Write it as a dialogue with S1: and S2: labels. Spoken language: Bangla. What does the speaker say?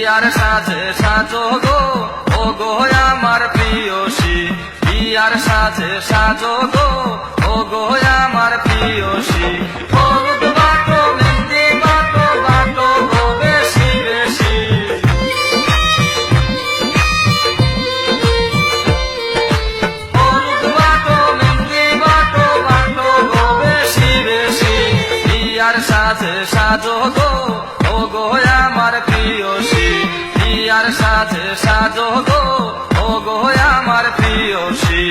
S1: বিয়ার সাজে সাজো গো ও গো আমার প্রিয়সী বিয়ার সাজে সাজো গো ও গো আমার প্রিয়সী হলুদ বাটো মেহেন্দি বাটো বাটো গো বেশি বেশি হলুদ বাটো মেহেন্দি বাটো বাটো গো বেশি বেশি বিয়ার সাজে সাজো গো ও গো আমার প্রিয়সী বিয়ার সাজে সাজো গো ও গো আমার প্রিয়সী।